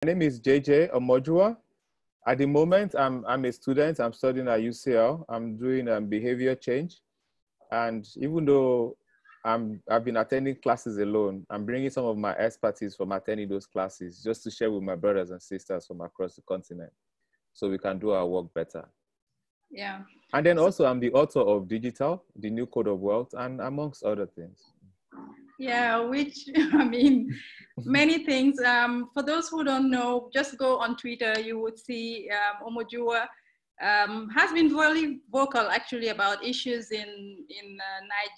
My name is JJ Omojua. At the moment, I'm a student. I'm studying at UCL. I'm doing behavior change. And even though I've been attending classes alone, I'm bringing some of my expertise from attending those classes just to share with my brothers and sisters from across the continent so we can do our work better. Yeah. And then also I'm the author of Digital, the New Code of Wealth, and amongst other things. Yeah, which, I mean, many things. For those who don't know, just go on Twitter, you would see Omojua has been very vocal actually about issues in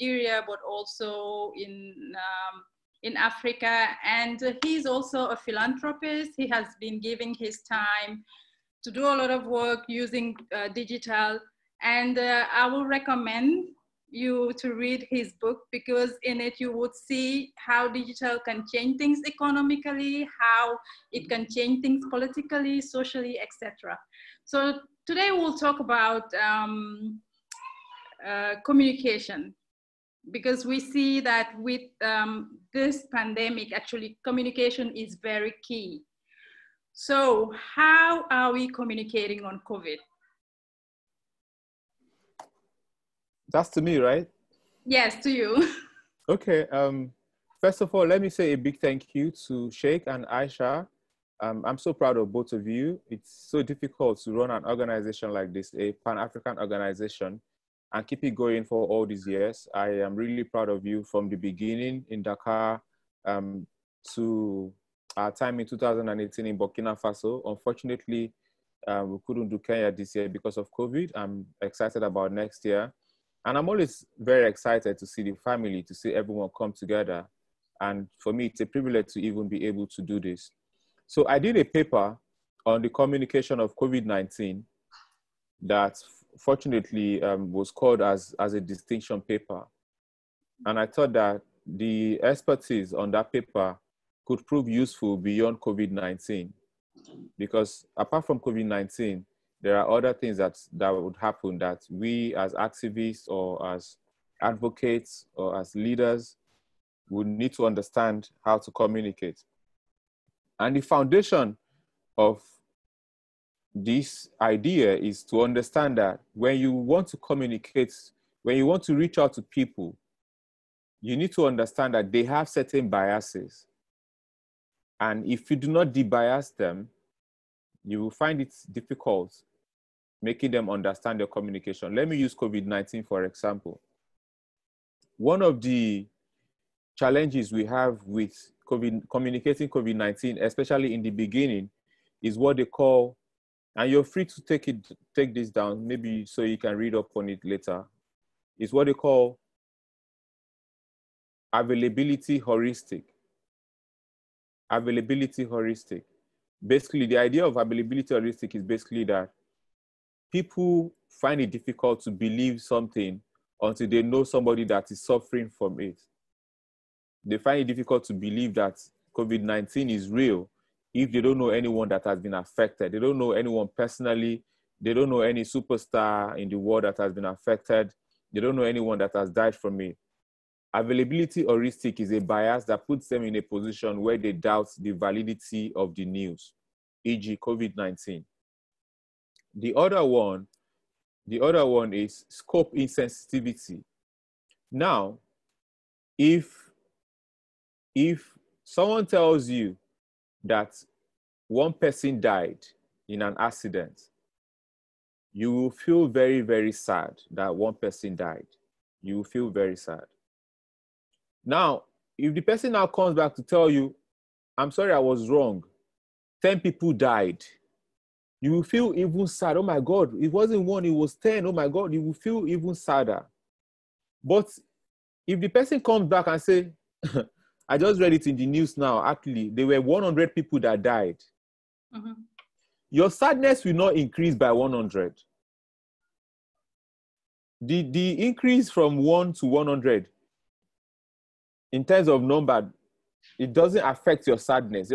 Nigeria, but also in Africa. And he's also a philanthropist. He has been giving his time to do a lot of work using digital. And I will recommend you to read his book, because in it you would see how digital can change things economically, how it can change things politically, socially, etc. So today we'll talk about communication, because we see that with this pandemic, actually communication is very key. So how are we communicating on COVID? That's to me, right? Yes, to you. Okay. First of all, let me say a big thank you to Sheikh and Aisha. I'm so proud of both of you. It's so difficult to run an organization like this, a Pan-African organization, and keep it going for all these years. I am really proud of you from the beginning in Dakar to our time in 2018 in Burkina Faso. Unfortunately, we couldn't do Kenya this year because of COVID. I'm excited about next year. And I'm always very excited to see the family, to see everyone come together. And for me, it's a privilege to even be able to do this. So I did a paper on the communication of COVID-19 that fortunately was called as a distinction paper. And I thought that the expertise on that paper could prove useful beyond COVID-19. Because apart from COVID-19, there are other things that would happen that we as activists or as advocates or as leaders would need to understand how to communicate. And the foundation of this idea is to understand that when you want to communicate, when you want to reach out to people, you need to understand that they have certain biases. And if you do not debias them, you will find it difficult making them understand your communication. Let me use COVID-19, for example. One of the challenges we have with communicating COVID-19, especially in the beginning, is what they call, and you're free to take this down, maybe so you can read up on it later, is what they call availability heuristic. Availability heuristic. Basically, the idea of availability heuristic is basically that people find it difficult to believe something until they know somebody that is suffering from it. They find it difficult to believe that COVID-19 is real if they don't know anyone that has been affected. They don't know anyone personally. They don't know any superstar in the world that has been affected. They don't know anyone that has died from it. Availability heuristic is a bias that puts them in a position where they doubt the validity of the news, e.g. COVID-19. The other one is scope insensitivity. Now, if someone tells you that one person died in an accident, you will feel very, very sad that one person died. You will feel very sad. Now, if the person now comes back to tell you, I'm sorry, I was wrong, 10 people died, you will feel even sad. Oh my God, it wasn't one, it was 10. Oh my God, you will feel even sadder. But if the person comes back and say, I just read it in the news now, actually, there were 100 people that died. Mm-hmm. Your sadness will not increase by 100. The increase from 1 to 100, in terms of number, it doesn't affect your sadness.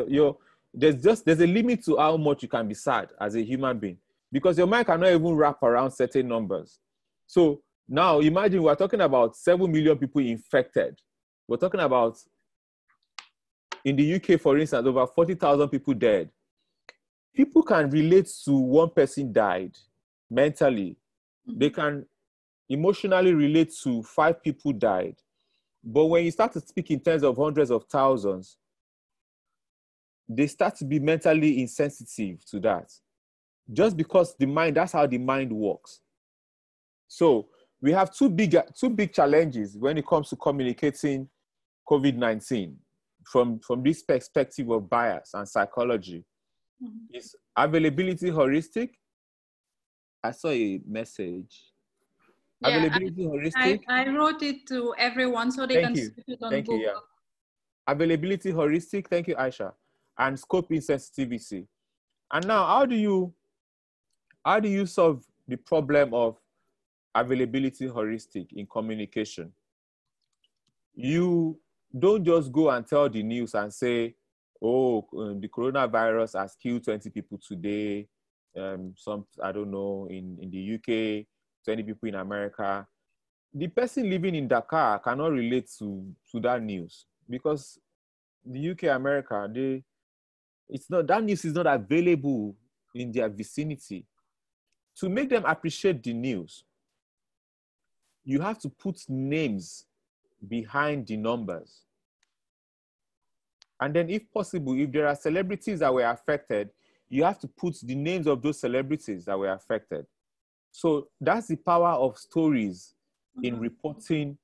There's a limit to how much you can be sad as a human being, because your mind cannot even wrap around certain numbers. So now imagine we're talking about 7 million people infected. We're talking about, in the UK, for instance, over 40,000 people dead. people can relate to one person died mentally. Mm-hmm. They can emotionally relate to 5 people died. But when you start to speak in terms of hundreds of thousands, they start to be mentally insensitive to that. Just because the mind, that's how the mind works. So we have two big challenges when it comes to communicating COVID-19 from this perspective of bias and psychology. Mm-hmm. Is availability heuristic? I saw a message. Yeah, Availability heuristic? I wrote it to everyone so they Thank can you. search it on Thank you, Google. yeah. Availability heuristic, thank you, Aisha. And scope insensitivity. And now, how do you solve the problem of availability heuristic in communication? You don't just go and tell the news and say, oh, the coronavirus has killed 20 people today. I don't know, in the UK, 20 people in America. The person living in Dakar cannot relate to that news because the UK, America, that news is not available in their vicinity. To make them appreciate the news, you have to put names behind the numbers. And then if possible, if there are celebrities that were affected, you have to put the names of those celebrities that were affected. So that's the power of stories in reporting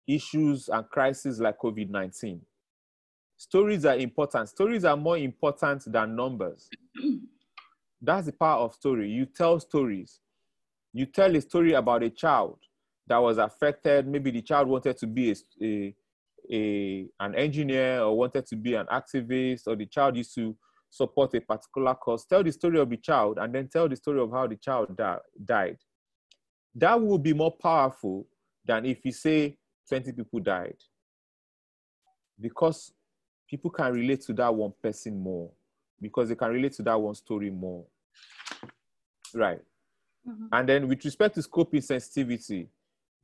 issues and crises like COVID-19. Stories are important. Stories are more important than numbers. That's the power of story. You tell stories. You tell a story about a child that was affected. Maybe the child wanted to be an engineer or wanted to be an activist, or the child used to support a particular cause. Tell the story of the child and then tell the story of how the child died. That will be more powerful than if you say 20 people died, because people can relate to that one person more, because they can relate to that one story more. Right. Mm-hmm. And then with respect to scope insensitivity,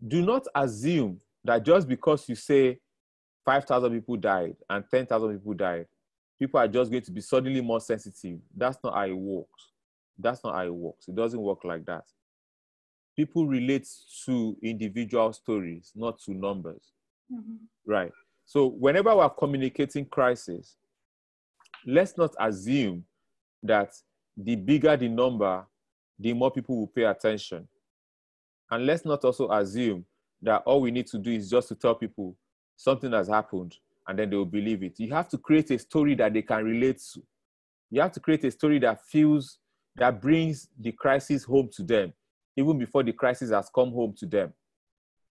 do not assume that just because you say 5,000 people died and 10,000 people died, people are just going to be suddenly more sensitive. That's not how it works. That's not how it works. It doesn't work like that. People relate to individual stories, not to numbers. Mm-hmm. Right. So whenever we're communicating crisis, let's not assume that the bigger the number, the more people will pay attention. And let's not also assume that all we need to do is just to tell people something has happened and then they will believe it. You have to create a story that they can relate to. You have to create a story that brings the crisis home to them, even before the crisis has come home to them.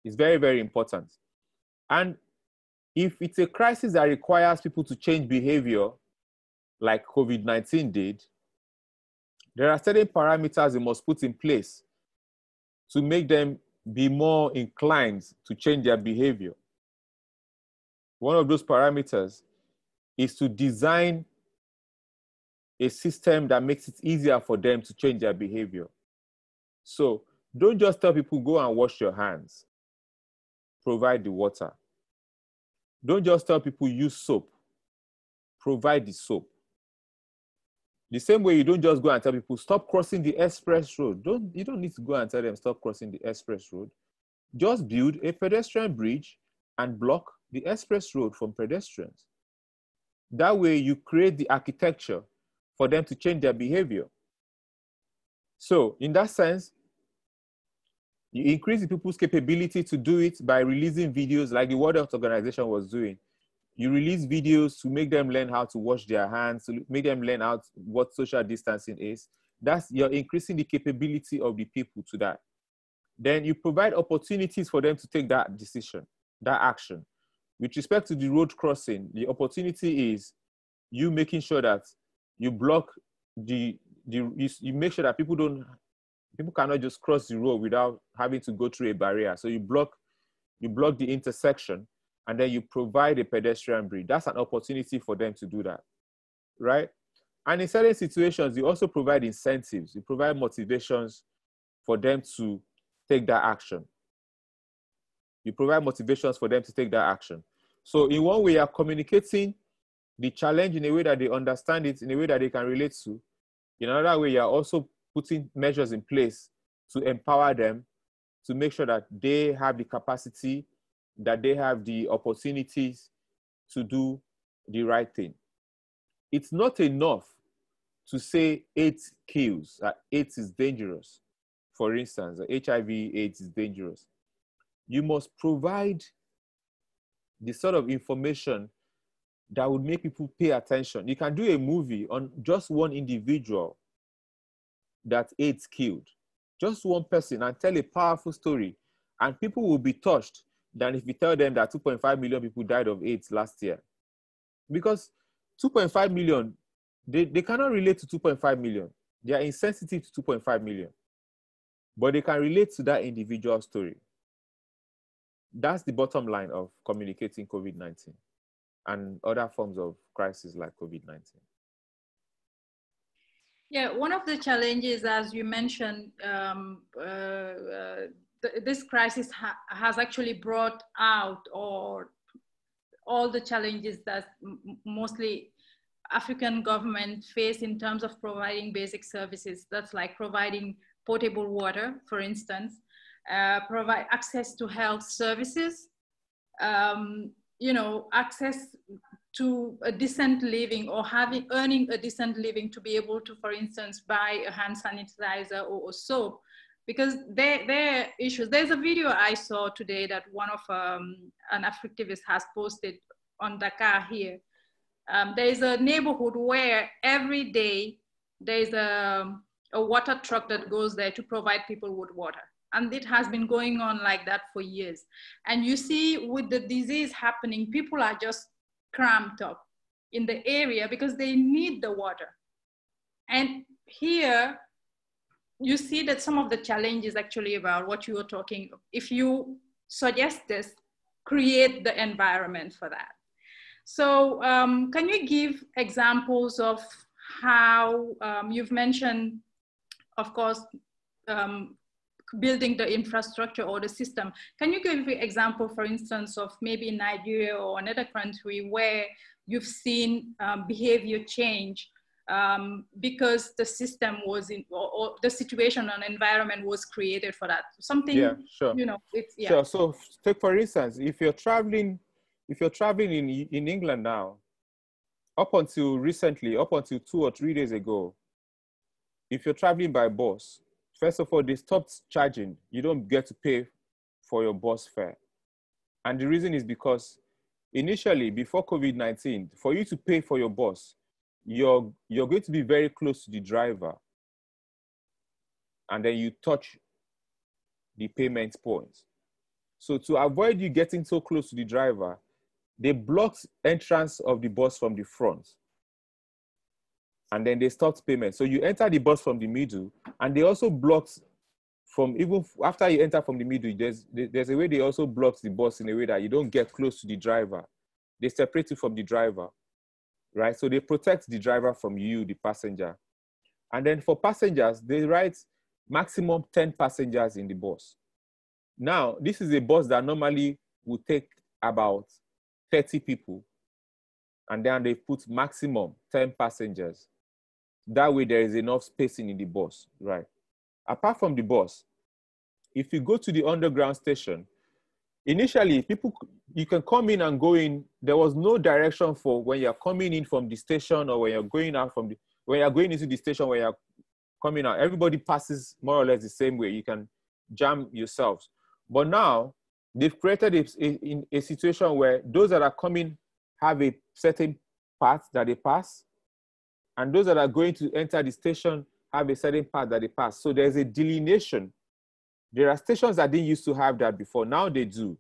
It's very, very important. And if it's a crisis that requires people to change behavior, like COVID-19 did, there are certain parameters they must put in place to make them be more inclined to change their behavior. One of those parameters is to design a system that makes it easier for them to change their behavior. So don't just tell people, go and wash your hands. Provide the water. Don't just tell people, use soap. Provide the soap. The same way, you don't just go and tell people, stop crossing the express road. You don't need to go and tell them, stop crossing the express road. Just build a pedestrian bridge and block the express road from pedestrians. That way, you create the architecture for them to change their behavior. So in that sense, you increase the people's capability to do it by releasing videos like the World Health Organization was doing. You release videos to make them learn how to wash their hands, to make them learn what social distancing is. You're increasing the capability of the people to that. Then you provide opportunities for them to take that decision, that action. With respect to the road crossing, the opportunity is you making sure that you block you make sure that people cannot just cross the road without having to go through a barrier. So you block the intersection, and then you provide a pedestrian bridge. That's an opportunity for them to do that, right? And in certain situations, you also provide incentives. You provide motivations for them to take that action. You provide motivations for them to take that action. So in one way, you're communicating the challenge in a way that they understand it, in a way that they can relate to. In another way, you're also putting measures in place to empower them, to make sure that they have the capacity, that they have the opportunities to do the right thing. It's not enough to say AIDS kills, that AIDS is dangerous. For instance, HIV/AIDS is dangerous. You must provide the sort of information that would make people pay attention. You can do a movie on just one individual that AIDS killed, just one person, and tell a powerful story, and people will be touched than if you tell them that 2.5 million people died of AIDS last year. Because 2.5 million, they cannot relate to 2.5 million. They are insensitive to 2.5 million. But they can relate to that individual story. That's the bottom line of communicating COVID-19 and other forms of crisis like COVID-19. Yeah, one of the challenges, as you mentioned, this crisis has actually brought out all the challenges that mostly African governments face in terms of providing basic services. That's like providing potable water, for instance, provide access to health services, access to a decent living, or earning a decent living to be able to, for instance, buy a hand sanitizer or soap, because there are issues. There's a video I saw today that one of an activist has posted on Dakar here. There is a neighborhood where every day there's a water truck that goes there to provide people with water. And it has been going on like that for years. And you see, with the disease happening, people are just cramped up in the area because they need the water. And here, you see that some of the challenges actually about what you were talking, if you suggest this, create the environment for that. So can you give examples of how you've mentioned, of course, building the infrastructure or the system. Can you give an example, for instance, of maybe Nigeria or another country where you've seen behavior change because the system was in, or the situation and environment was created for that? Something, yeah, sure. It's, yeah. Sure. So take, for instance, if you're traveling in England now, up until recently, up until 2 or 3 days ago, if you're traveling by bus, first of all, they stopped charging. You don't get to pay for your bus fare. And the reason is because initially, before COVID-19, for you to pay for your bus, you're going to be very close to the driver. And then you touch the payment point. So to avoid you getting so close to the driver, they blocked entrance of the bus from the front. And then they stopped payment. So you enter the bus from the middle, and they also blocked from, even after you enter from the middle, there's a way they also blocked the bus in a way that you don't get close to the driver. They separate you from the driver, right? So they protect the driver from you, the passenger. And then for passengers, they write maximum 10 passengers in the bus. Now, this is a bus that normally would take about 30 people. And then they put maximum 10 passengers. That way there is enough spacing in the bus, right? Apart from the bus, if you go to the underground station, initially you can come in and go in. There was no direction for when you're coming in from the station or when you're going out from when you're going into the station, when you're coming out. Everybody passes more or less the same way. You can jam yourselves. But now they've created a situation where those that are coming have a certain path that they pass, and those that are going to enter the station have a certain path that they pass. So there's a delineation. There are stations that didn't used to have that before. Now they do.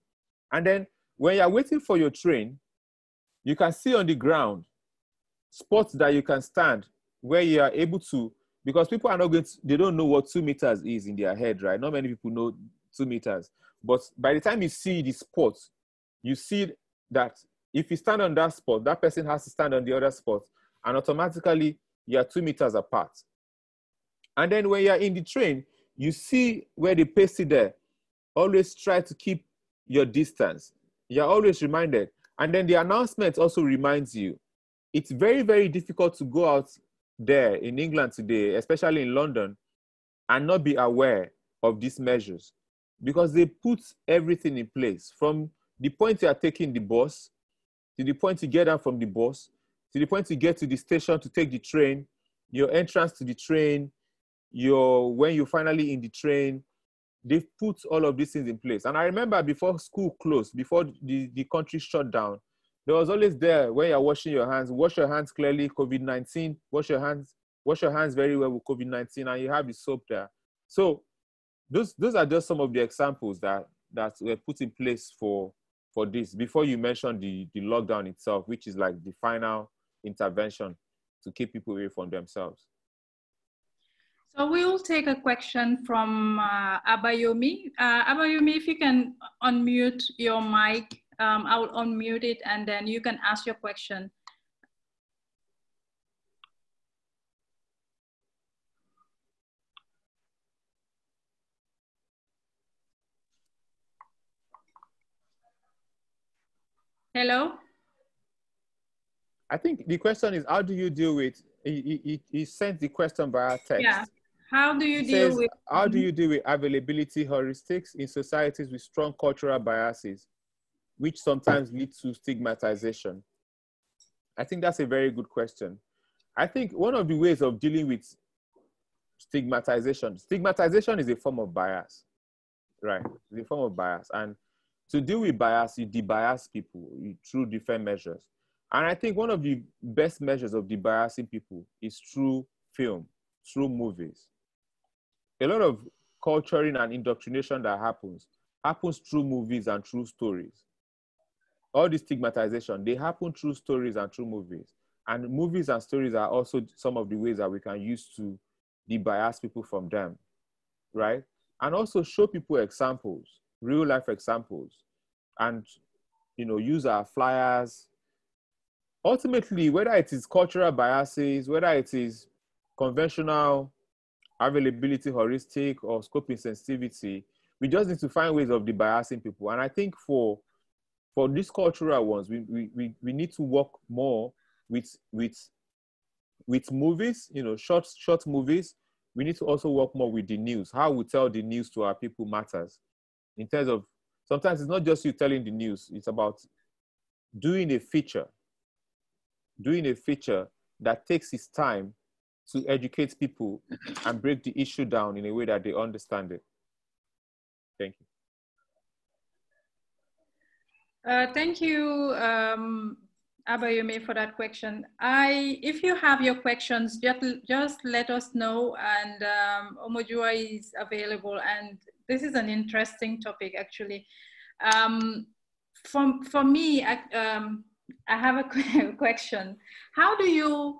And then when you're waiting for your train, you can see on the ground spots that you can stand where you are able to, because people are not going to, they don't know what 2 meters is in their head, right? Not many people know 2 meters. But by the time you see the spot, you see that if you stand on that spot, that person has to stand on the other spot, and automatically you are 2 meters apart. And then when you're in the train, you see where they paste it there. Always try to keep your distance. You're always reminded. And then the announcement also reminds you. it's very, very difficult to go out there in England today, especially in London, and not be aware of these measures, because they put everything in place from the point you are taking the bus, to the point you get down from the bus, to the point you get to the station to take the train, your entrance to the train, when you're finally in the train. They've put all of these things in place. And I remember before school closed, before the country shut down, there was always there when you're washing your hands, wash your hands clearly, COVID-19, wash your hands very well with COVID-19, and you have the soap there. So those are just some of the examples that were put in place for this, before you mention the lockdown itself, which is like the final intervention to keep people away from themselves. So we'll take a question from Abayomi. Abayomi, if you can unmute your mic, I will unmute it, and then you can ask your question. Hello? I think the question is, how do you deal with, he sent the question via text. Yeah. How do you deal with? How do you deal with availability heuristics in societies with strong cultural biases, which sometimes lead to stigmatization? I think that's a very good question. I think one of the ways of dealing with stigmatization is a form of bias, right? It's a form of bias. And to deal with bias, you debias people through different measures. And I think one of the best measures of debiasing people is through film, through movies. A lot of culturing and indoctrination that happens through movies and through stories. All this stigmatization, they happen through stories and through movies. And movies and stories are also some of the ways that we can use to debias people from them, right? And also show people examples, real life examples, and use our flyers. Ultimately, whether it is cultural biases, whether it is conventional availability heuristic or scope insensitivity, we just need to find ways of debiasing people. And I think for these cultural ones, we need to work more with movies, short movies. We need to also work more with the news. How we tell the news to our people matters. In terms of, sometimes it's not just you telling the news, it's about doing a feature that takes its time to educate people and break the issue down in a way that they understand it. Thank you. Thank you, Abayomi, for that question. If you have your questions, just let us know, and Omojua is available. And this is an interesting topic, actually. For me, I have a question. How do you,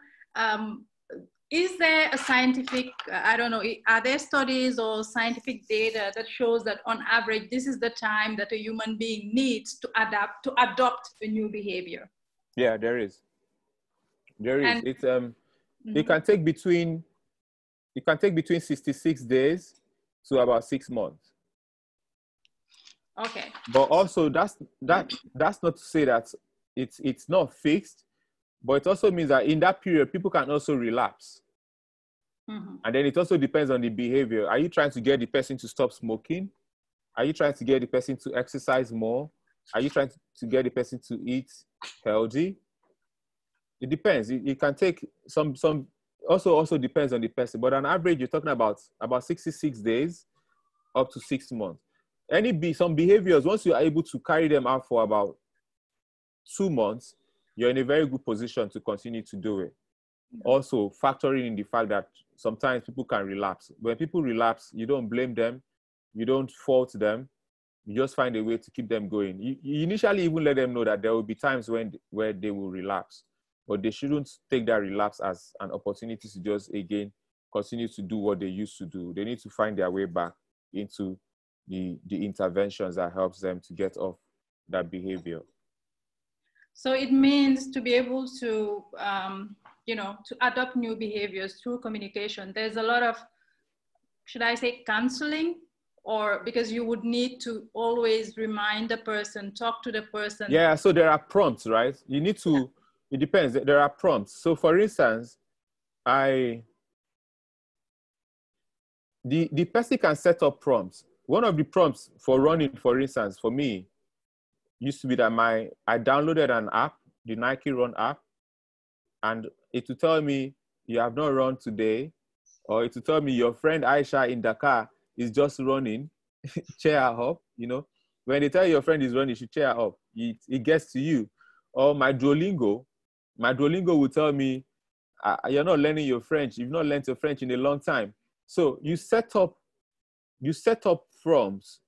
is there a scientific, I don't know, are there studies or scientific data that shows that on average, this is the time that a human being needs to adopt a new behavior? Yeah, there is. It's it can take between 66 days to about 6 months. Okay. But also that's not to say that it's not fixed, but it also means that in that period, people can also relapse. Mm-hmm. And then it also depends on the behavior. Are you trying to get the person to stop smoking? Are you trying to get the person to exercise more? Are you trying to get the person to eat healthy? It depends. It can take some also depends on the person. But on average, you're talking about 66 days up to 6 months. Some behaviors, once you are able to carry them out for about 2 months, you're in a very good position to continue to do it. Also, factoring in the fact that sometimes people can relapse. When people relapse, you don't blame them, you don't fault them, you just find a way to keep them going. You initially even let them know that there will be times where they will relapse, but they shouldn't take that relapse as an opportunity to just, again, continue to do what they used to do. They need to find their way back into the interventions that helps them to get off that behavior. So it means to be able to, to adopt new behaviors through communication. There's a lot of, should I say, counseling, or because you would need to always remind the person, talk to the person. Yeah, so there are prompts, right? You need to It depends. There are prompts. So for instance, the person can set up prompts. One of the prompts for running, for instance, for me, used to be that I downloaded an app, the Nike Run app, and it will tell me you have not run today, or it will tell me your friend Aisha in Dakar is just running, cheer her up, you know. When they tell you your friend is running, you should cheer her up. It gets to you. Or my Duolingo will tell me, you're not learning your French. You've not learned your French in a long time. So you set up prompts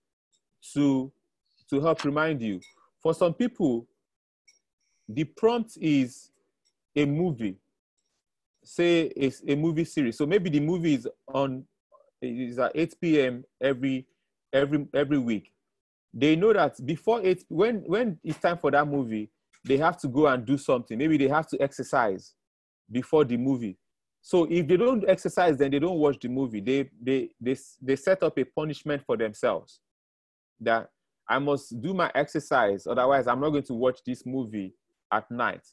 to help remind you. For some people, the prompt is a movie, say it's a movie series. So maybe the movie is at 8 p.m. every week. They know that before 8, when it's time for that movie, they have to go and do something. Maybe they have to exercise before the movie. So if they don't exercise, then they don't watch the movie. They set up a punishment for themselves that I must do my exercise, otherwise I'm not going to watch this movie at night.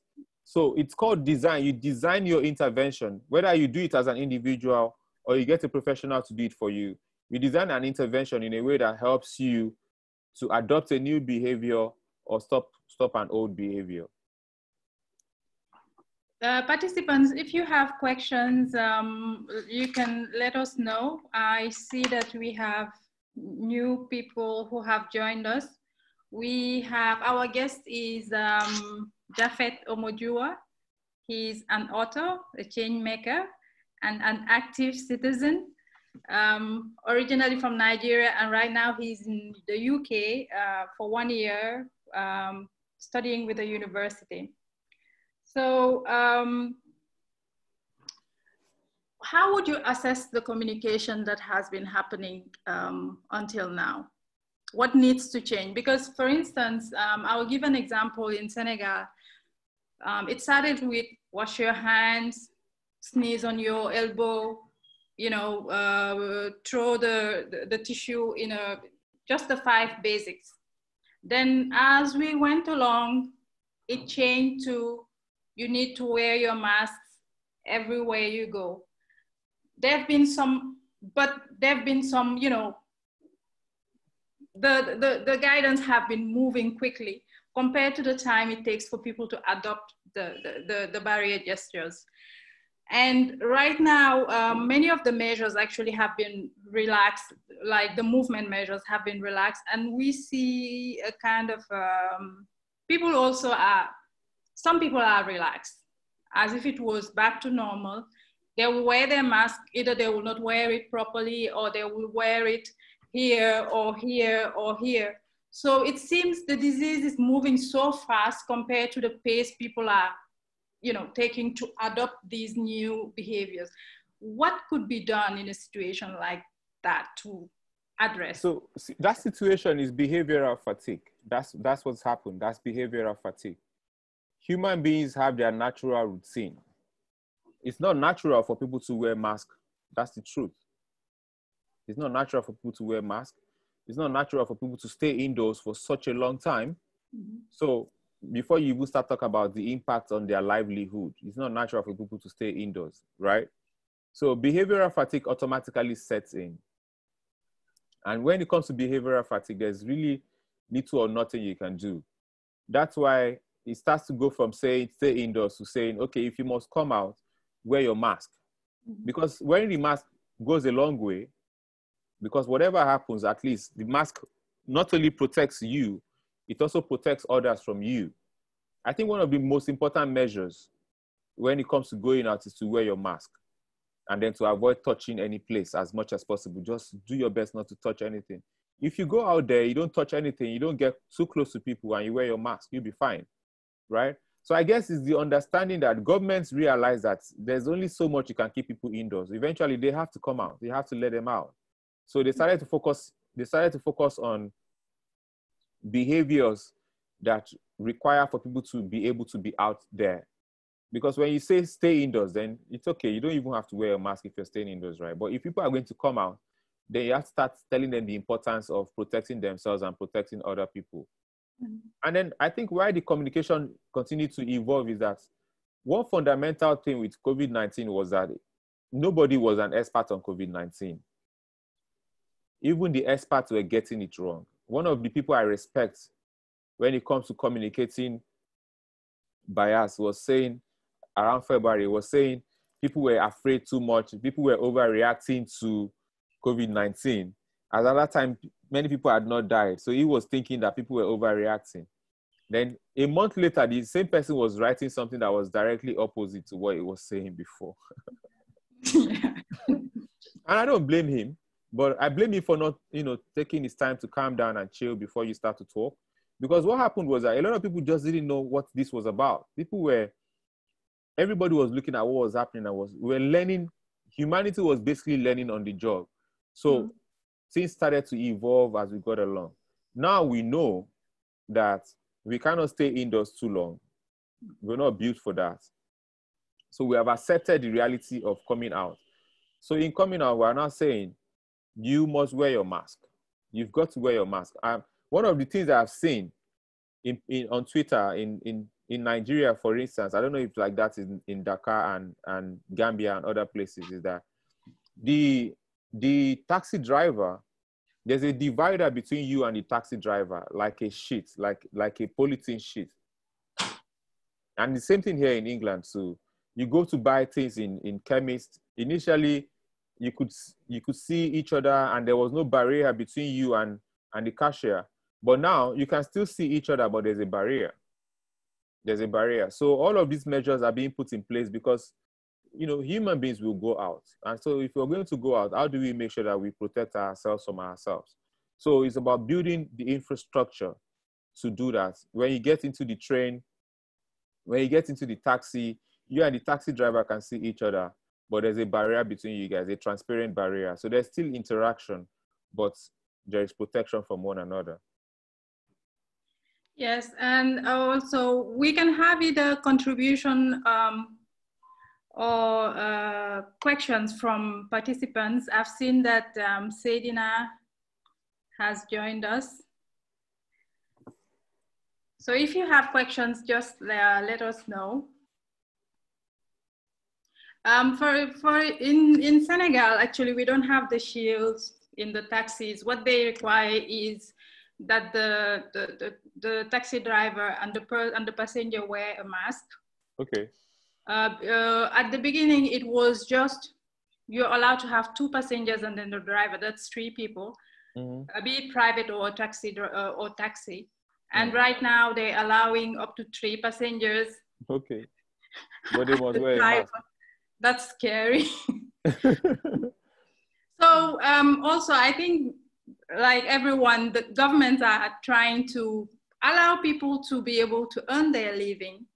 So it's called design. You design your intervention, whether you do it as an individual or you get a professional to do it for you. You design an intervention in a way that helps you to adopt a new behavior or stop an old behavior. Participants, if you have questions, you can let us know. I see that we have new people who have joined us. We have, our guest is Japhet Omojua. He's an author, a change maker, and an active citizen, originally from Nigeria, and right now he's in the UK for 1 year, studying with a university. So how would you assess the communication that has been happening until now? What needs to change? Because for instance, I will give an example in Senegal. It started with wash your hands, sneeze on your elbow, you know, throw the tissue in just the 5 basics. Then as we went along, it changed to you need to wear your masks everywhere you go. There have been some, you know, the guidance have been moving quickly compared to the time it takes for people to adopt the barrier gestures. And right now, many of the measures actually have been relaxed, like the movement measures have been relaxed. And we see a kind of, some people are relaxed, as if it was back to normal. They will wear their mask, either they will not wear it properly or they will wear it here or here or here. So it seems the disease is moving so fast compared to the pace people are, you know, taking to adopt these new behaviors. What could be done in a situation like that to address? So that situation is behavioral fatigue. That's what's happened. That's behavioral fatigue. Human beings have their natural routine. It's not natural for people to wear masks. That's the truth. It's not natural for people to wear masks. It's not natural for people to stay indoors for such a long time. Mm-hmm. So before you even start talking about the impact on their livelihood, it's not natural for people to stay indoors, right? So behavioral fatigue automatically sets in. And when it comes to behavioral fatigue, there's really little or nothing you can do. That's why it starts to go from saying stay indoors to saying, okay, if you must come out, wear your mask. Mm-hmm. Because wearing the mask goes a long way, because whatever happens, at least the mask not only protects you, it also protects others from you. I think one of the most important measures when it comes to going out is to wear your mask, and then to avoid touching any place as much as possible. Just do your best not to touch anything. If you go out there, you don't touch anything, you don't get too close to people, and you wear your mask, you'll be fine, right? So I guess it's the understanding that governments realize that there's only so much you can keep people indoors. Eventually, they have to come out. They have to let them out. So they started to focus on behaviors that require for people to be able to be out there. Because when you say stay indoors, then it's okay. You don't even have to wear a mask if you're staying indoors, right? But if people are going to come out, then you have to start telling them the importance of protecting themselves and protecting other people. Mm-hmm. And then I think why the communication continues to evolve is that one fundamental thing with COVID-19 was that nobody was an expert on COVID-19. Even the experts were getting it wrong. One of the people I respect when it comes to communicating bias was saying, around February, was saying people were afraid too much, people were overreacting to COVID-19. At that time, many people had not died. So he was thinking that people were overreacting. Then a month later, the same person was writing something that was directly opposite to what he was saying before. Yeah. And I don't blame him, but I blame him for not, taking his time to calm down and chill before you start to talk. Because what happened was that a lot of people just didn't know what this was about. Everybody was looking at what was happening and we were learning. Humanity was basically learning on the job. So things started to evolve as we got along. Now we know that we cannot stay indoors too long. We're not built for that. So we have accepted the reality of coming out. So in coming out, we're not saying you must wear your mask. You've got to wear your mask. One of the things that I've seen on Twitter in Nigeria, for instance, I don't know if like that is in Dakar and Gambia and other places, is that the taxi driver, there's a divider between you and the taxi driver, like a sheet, like a polythene sheet. And the same thing here in England too. You go to buy things in chemists. Initially, you could see each other and there was no barrier between you and the cashier. But now you can still see each other, but there's a barrier. There's a barrier. So all of these measures are being put in place because, human beings will go out. And so if we're going to go out, how do we make sure that we protect ourselves from ourselves? So it's about building the infrastructure to do that. When you get into the train, when you get into the taxi, you and the taxi driver can see each other, but there's a barrier between you guys, a transparent barrier. So there's still interaction, but there is protection from one another. Yes, and also we can have either contribution or questions from participants. I've seen that Sedina has joined us. So if you have questions, just let us know. In Senegal, actually, we don't have the shields in the taxis. What they require is that the taxi driver and the passenger wear a mask. Okay. At the beginning, it was just you're allowed to have 2 passengers and then the driver. That's 3 people, be it private or taxi. And right now they're allowing up to 3 passengers. Okay. But they must wear a mask. That's scary. So also, I think, like everyone, the governments are trying to allow people to be able to earn their living,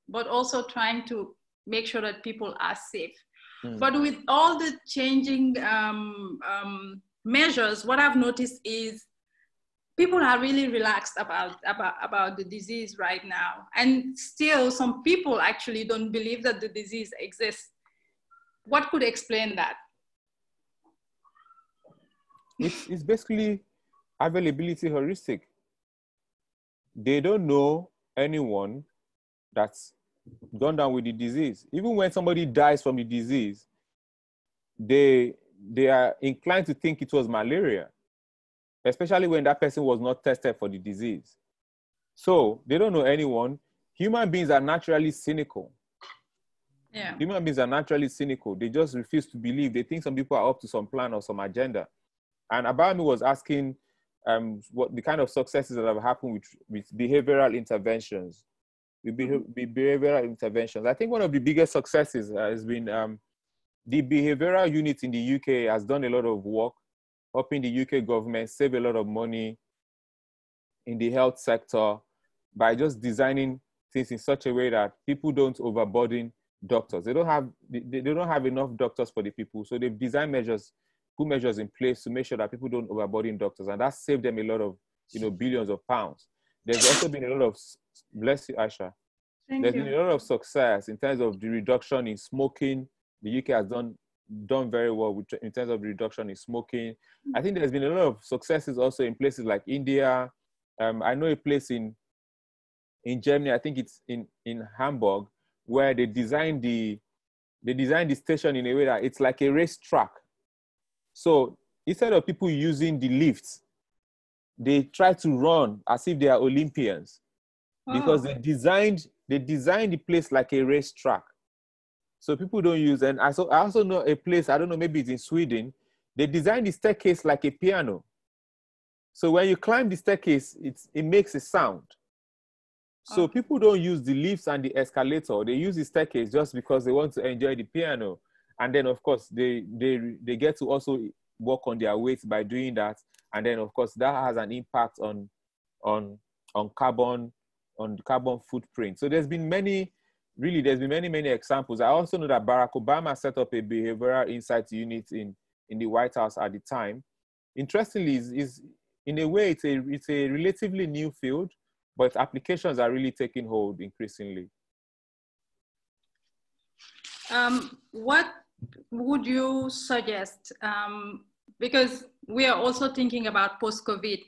but also trying to make sure that people are safe. But with all the changing measures, what I've noticed is people are really relaxed about the disease right now. And still, some people actually don't believe that the disease exists. What could explain that? It's basically availability heuristic. They don't know anyone that's gone down with the disease. Even when somebody dies from the disease, they are inclined to think it was malaria, especially when that person was not tested for the disease. So they don't know anyone. Human beings are naturally cynical. Yeah. Human beings are naturally cynical. They just refuse to believe. They think some people are up to some plan or some agenda. And Abami was asking what the kind of successes that have happened with behavioral interventions. With behavioral interventions. I think one of the biggest successes has been the behavioral unit in the UK has done a lot of work, helping the UK government save a lot of money in the health sector by just designing things in such a way that people don't overburden doctors. They don't have enough doctors for the people, so they've designed put measures in place to make sure that people don't overburden doctors, and that saved them a lot of billions of pounds. There's also been a lot of, bless you, Aisha. There's been a lot of success in terms of the reduction in smoking. The UK has done very well in terms of reduction in smoking. I think there's been a lot of successes also in places like India. I know a place in Germany, I think it's in Hamburg, where they designed the station in a way that it's like a racetrack. So instead of people using the lifts, they try to run as if they are Olympians, because they designed the place like a racetrack. So people don't use, and I also know a place, I don't know, maybe it's in Sweden, they designed the staircase like a piano. So when you climb the staircase, it makes a sound. So people don't use the lifts and the escalator. They use the staircase just because they want to enjoy the piano. And then, of course, they get to also work on their weight by doing that. And then, of course, that has an impact on carbon footprint. So there's been many examples. I also know that Barack Obama set up a behavioral insight unit in the White House at the time. Interestingly, is in a way, it's a relatively new field, but applications are really taking hold increasingly. What would you suggest? Because we are also thinking about post-COVID.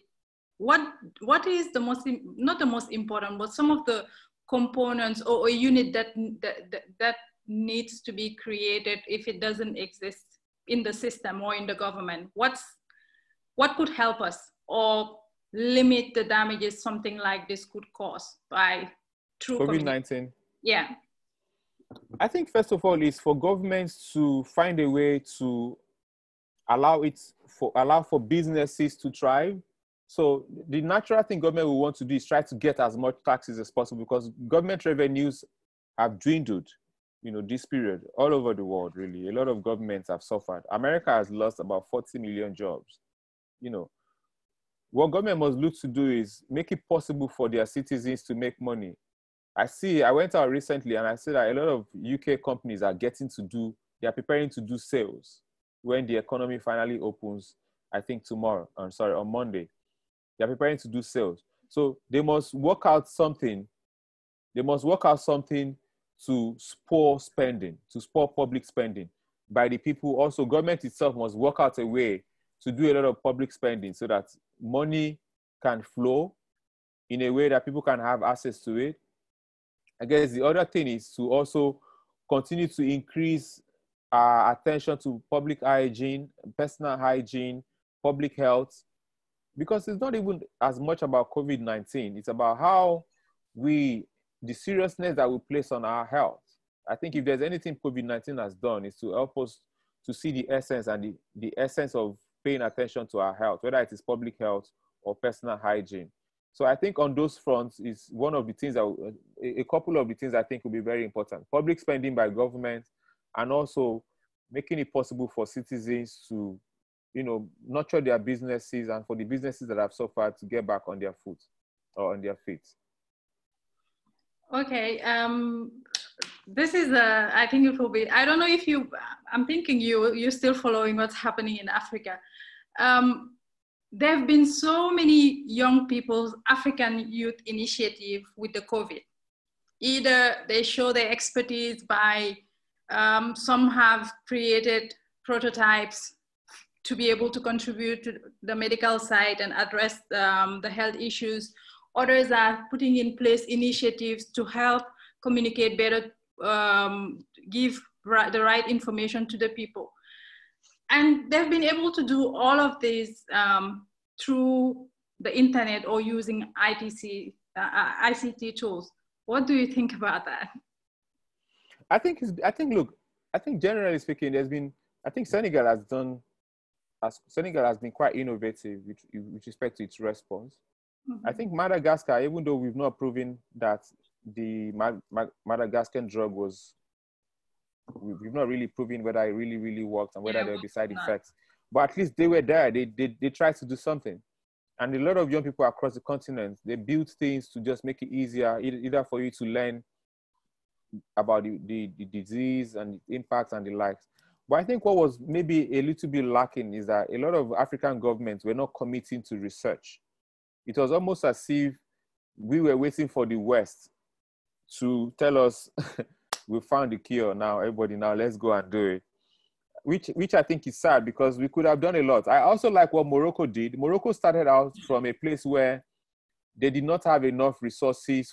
What is the most, not the most important, but some of the components or a unit that needs to be created if it doesn't exist in the system or in the government? What could help us or limit the damages something like this could cause by through COVID-19? Yeah. I think first of all is for governments to find a way to allow for businesses to thrive. So the natural thing government will want to do is try to get as much taxes as possible, because government revenues have dwindled, this period all over the world. Really, a lot of governments have suffered. America has lost about 40 million jobs. What government must look to do is make it possible for their citizens to make money. I went out recently and I see that a lot of UK companies are preparing to do sales when the economy finally opens, I think on Monday. They're preparing to do sales. So they must work out something. To spur spending, to spur public spending by the people. Also, government itself must work out a way to do a lot of public spending so that money can flow in a way that people can have access to it. I guess the other thing is to also continue to increase attention to public hygiene, personal hygiene, public health, because it's not even as much about COVID-19. It's about how the seriousness that we place on our health. I think if there's anything COVID-19 has done, is to help us to see the essence and the essence of paying attention to our health, whether it is public health or personal hygiene. So I think on those fronts is one of the things a couple of the things I think will be very important. Public spending by government, and also making it possible for citizens to, nurture their businesses, and for the businesses that have suffered to get back on their foot or on their feet. Okay. This is I think it will be, I don't know if I'm thinking you're still following what's happening in Africa. There have been so many young people's African youth initiative with the COVID. Either they show their expertise by, some have created prototypes to be able to contribute to the medical side and address the health issues. Others are putting in place initiatives to help communicate better, give the right information to the people. And they've been able to do all of this through the internet or using ICT tools. What do you think about that? I think generally speaking, I think Senegal has been quite innovative with respect to its response. Mm-hmm. I think Madagascar, even though we've not proven that the Madagascan drug we've not really proven whether it really, really works and whether there will be side effects. But at least they were there. They tried to do something. And a lot of young people across the continent, they built things to just make it easier, either for you to learn about the disease and its impacts and the likes. But I think what was maybe a little bit lacking is that a lot of African governments were not committing to research. It was almost as if we were waiting for the West to tell us, we found the cure now, everybody now, let's go and do it. Which I think is sad, because we could have done a lot. I also like what Morocco did. Morocco started out from a place where they did not have enough resources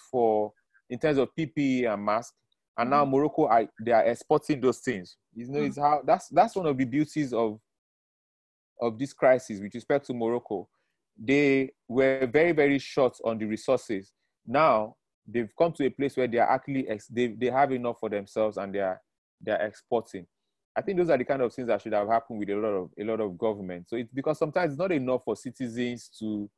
in terms of PPE and masks. And now Morocco, they are exporting those things. You know, it's how that's one of the beauties of this crisis with respect to Morocco. They were very, very short on the resources. Now they've come to a place where they are actually they have enough for themselves, and they're exporting. I think those are the kind of things that should have happened with a lot of government. So it's because sometimes it's not enough for citizens to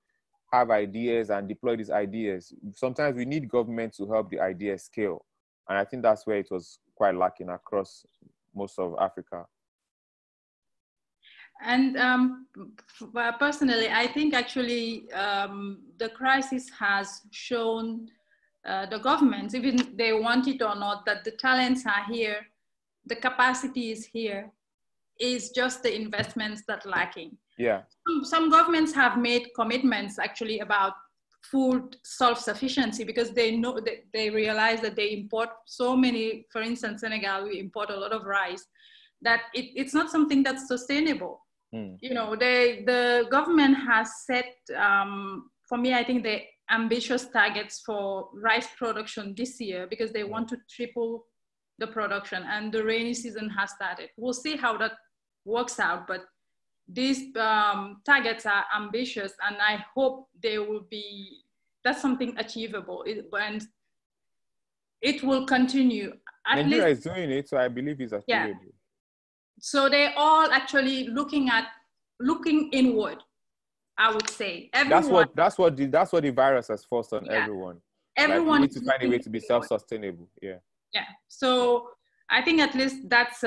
have ideas and deploy these ideas. Sometimes we need government to help the ideas scale. And I think that's where it was quite lacking across most of Africa. And personally, I think actually the crisis has shown the governments, even they want it or not, that the talents are here, the capacity is here, is just the investments that lacking. Yeah. Some governments have made commitments actually about food self-sufficiency, because they know that they realize that they import so many. For instance, Senegal, we import a lot of rice, that it's not something that's sustainable. You know, the government has set, for me, I think the ambitious targets for rice production this year, because they want to triple the production, and the rainy season has started. We'll see how that works out, but these targets are ambitious, and I hope they will be, that's something achievable, and it will continue. Nigeria is doing it, so I believe it's achievable. Yeah. So they're all actually looking inward, I would say. Everyone, that's what the virus has forced on everyone. Everyone needs to find a way to be self-sustainable. Yeah. Yeah. So I think at least that's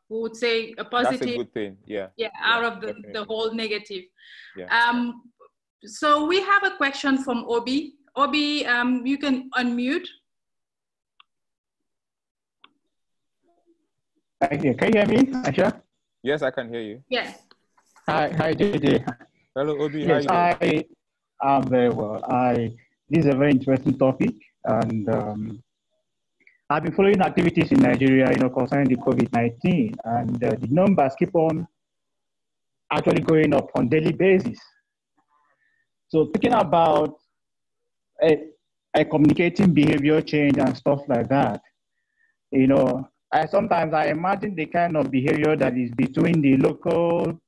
we would say a positive. That's a good thing. Yeah. Yeah. Out of the whole negative. Yeah. So we have a question from Obi. Obi, you can unmute. Can you hear me, Aisha? Yes, I can hear you. Yes. Hi, JJ. Hello, Obi. Yes, how are you doing? I am very well. This is a very interesting topic, and I've been following activities in Nigeria, concerning the COVID-19, and the numbers keep on actually going up on daily basis. So thinking about a communicating behavior change and stuff like that, sometimes I imagine the kind of behavior that is between the local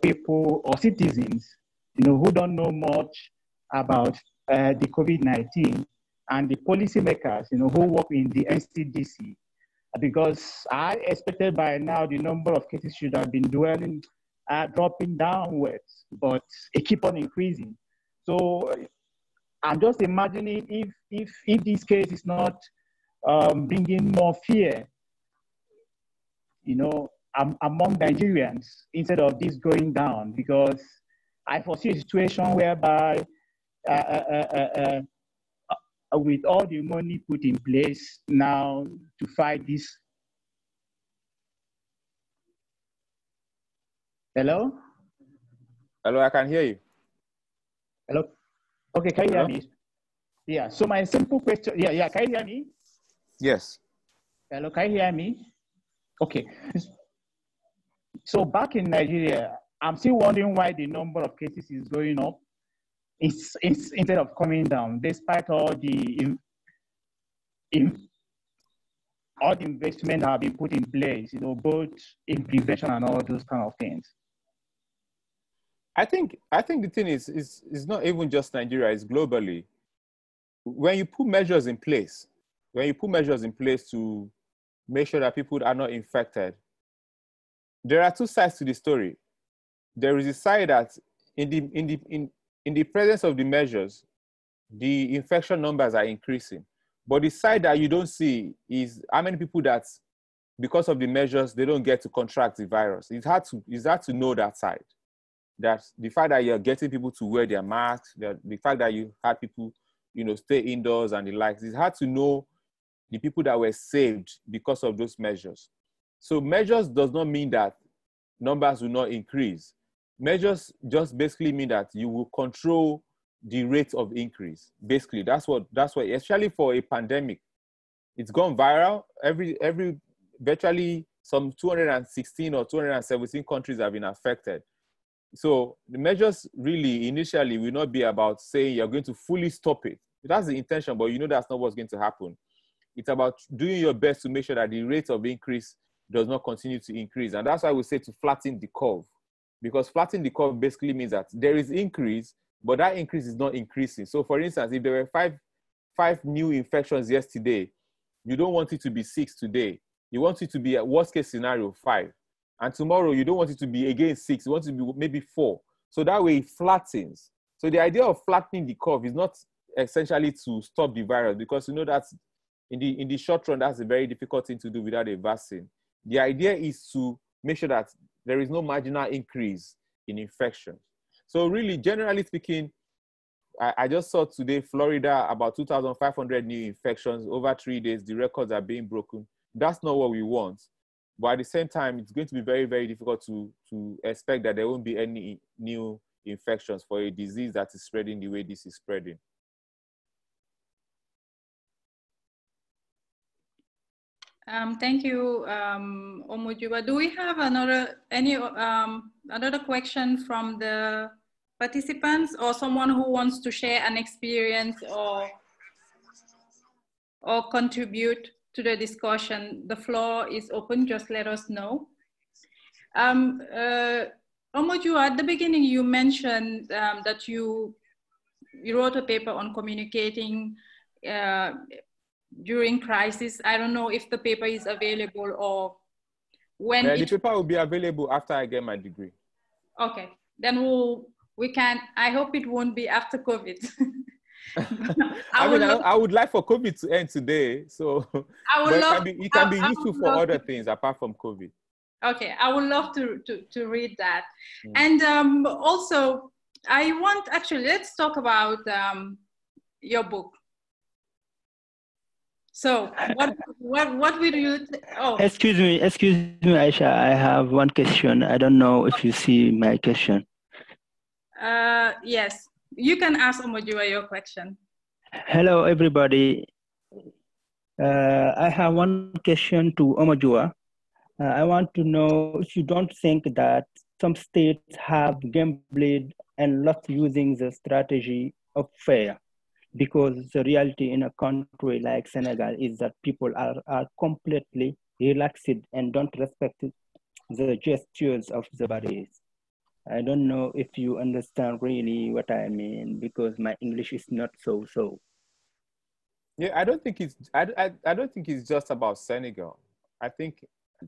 people or citizens, who don't know much about the COVID-19, and the policymakers, who work in the NCDC, because I expected by now the number of cases should have been dropping downwards, but it keep on increasing. So I'm just imagining if this case is not bringing more fear, among Nigerians, instead of this going down, because I foresee a situation whereby with all the money put in place now to fight this. Hello? Hello, I can hear you. Hello? Okay, can you hear me? Yeah, so my simple question, yeah, can you hear me? Yes. Hello, can you hear me? Okay. So back in Nigeria, I'm still wondering why the number of cases is going up. It's instead of coming down, despite all the investment that have been put in place, both in prevention and all those kind of things. I think the thing is not even just Nigeria, it's globally. When you put measures in place, to make sure that people are not infected, there are two sides to the story. There is a side that in the presence of the measures, the infection numbers are increasing. But the side that you don't see is how many people that, because of the measures, they don't get to contract the virus. It's hard to know that side. That the fact that you're getting people to wear their masks, the fact that you had people, stay indoors and the likes, it's hard to know the people that were saved because of those measures. So measures does not mean that numbers will not increase. Measures just basically mean that you will control the rate of increase. Basically, that's what, especially for a pandemic, it's gone viral. Virtually some 216 or 217 countries have been affected. So the measures really initially will not be about saying you're going to fully stop it. That's the intention, but that's not what's going to happen. It's about doing your best to make sure that the rate of increase does not continue to increase. And that's why we say to flatten the curve, because flatten the curve basically means that there is increase, but that increase is not increasing. So for instance, if there were five new infections yesterday, you don't want it to be 6 today. You want it to be, at worst case scenario, 5. And tomorrow, you don't want it to be again 6. You want it to be maybe 4. So that way it flattens. So the idea of flattening the curve is not essentially to stop the virus, because you know that's in the short run, that's a very difficult thing to do without a vaccine. The idea is to make sure that there is no marginal increase in infections. So really, generally speaking, I just saw today, Florida, about 2,500 new infections over 3 days. The records are being broken. That's not what we want. But at the same time, it's going to be very, very difficult to expect that there won't be any new infections for a disease that is spreading the way this is spreading. Thank you, Omojuba. Do we have another question from the participants, or someone who wants to share an experience or contribute to the discussion? The floor is open. Just let us know. Omojuba, at the beginning, you mentioned that you wrote a paper on communicating during crisis. I don't know if the paper is available or when. The paper will be available after I get my degree. Okay, then we can. I hope it won't be after COVID. I would like for COVID to end today, so it can be useful for other things apart from COVID. Okay, I would love to read that. And also, let's talk about your book. So what will you? Excuse me, Aisha. I have one question. I don't know if you see my question. Yes, you can ask Omojuba your question. Hello, everybody. I have one question to Omojuba. I want to know if you don't think that some states have gambled and lost using the strategy of fear, because the reality in a country like Senegal is that people are completely relaxed and don't respect the gestures of the bodies. I don't know if you understand really what I mean, because my English is not so. Yeah, I don't think it's just about Senegal. I think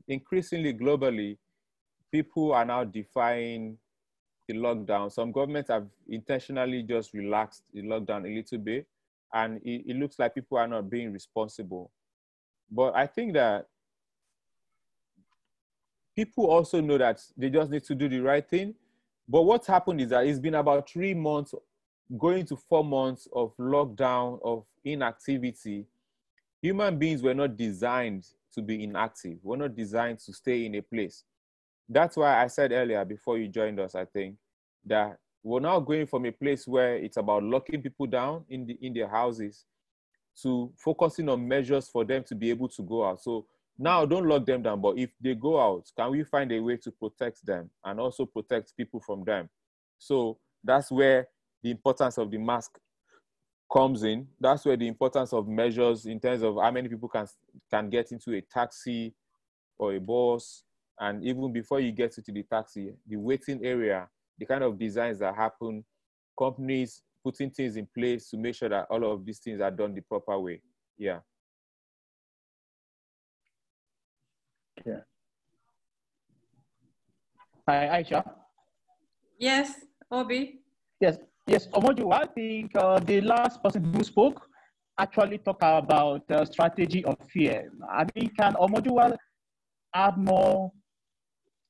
increasingly globally, people are now defying the lockdown. Some governments have intentionally just relaxed the lockdown a little bit, and it looks like people are not being responsible. But I think that people also know that they just need to do the right thing. But what's happened is that it's been about 3 months, going to 4 months of lockdown, of inactivity. Human beings were not designed to be inactive. We're not designed to stay in a place. That's why I said earlier, before you joined us, I think, that we're now going from a place where it's about locking people down in their houses to focusing on measures for them to be able to go out. So now don't lock them down, but if they go out, can we find a way to protect them and also protect people from them? So that's where the importance of the mask comes in. That's where the importance of measures in terms of how many people can get into a taxi or a bus. And even before you get to the taxi, the waiting area, the kind of designs that happen, companies putting things in place to make sure that all of these things are done the proper way. Yeah. Yeah. Hi, Aisha. Yes, Obi. Yes, Omoju, I think the last person who spoke actually talked about the strategy of fear. I mean, can Omoju add more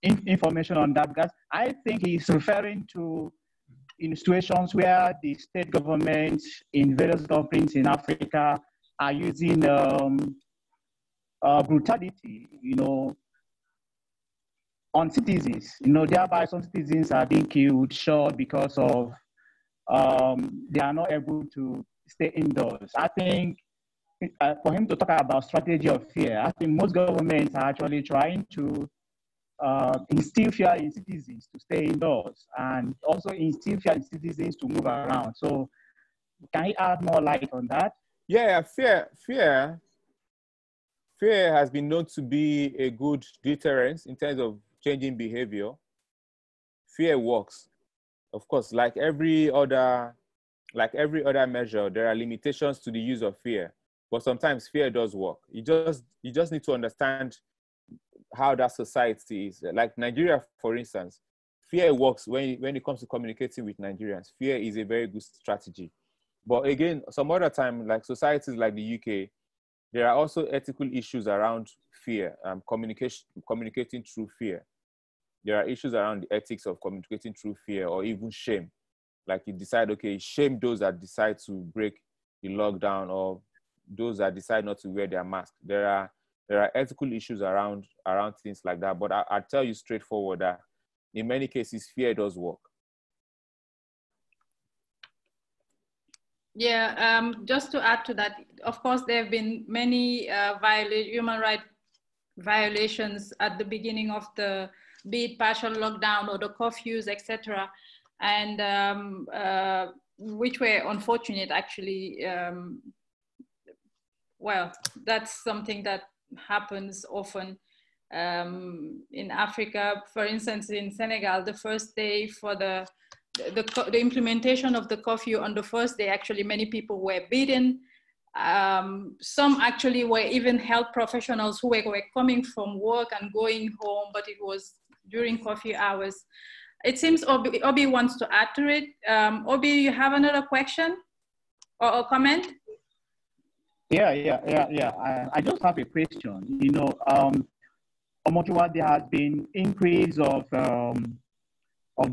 information on that? Because I think he's referring to in situations where the state governments in various governments in Africa are using brutality, on citizens. Thereby some citizens are being killed, shot because of they are not able to stay indoors. I think for him to talk about strategy of fear, I think most governments are actually trying to instill fear in citizens to stay indoors and also instill fear in citizens to move around. So can you add more light on that? Yeah, fear fear has been known to be a good deterrent in terms of changing behavior. Fear works. Of course, like every other measure, there are limitations to the use of fear. But sometimes fear does work. You just need to understand how that society is. Like Nigeria, for instance, fear works when it comes to communicating with Nigerians. Fear is a very good strategy. But again, some other time, like societies like the UK, there are also ethical issues around fear, communicating through fear. There are issues around the ethics of communicating through fear or even shame. Like you decide, okay, shame those that decide to break the lockdown or those that decide not to wear their mask. There are ethical issues around things like that. But I tell you straightforward that in many cases, fear does work. Yeah, just to add to that, of course, there have been many human rights violations at the beginning of the, be it partial lockdown or the curfews, etc., and which were unfortunate, actually. Well, that's something that happens often in Africa. For instance, in Senegal, the first day for the implementation of the curfew, on the first day, actually, many people were beaten. Some actually were even health professionals who were coming from work and going home, but it was during curfew hours. It seems Obi wants to add to it. Obi, you have another question or comment? Yeah. I just have a question. You know, Omotua, there has been increase of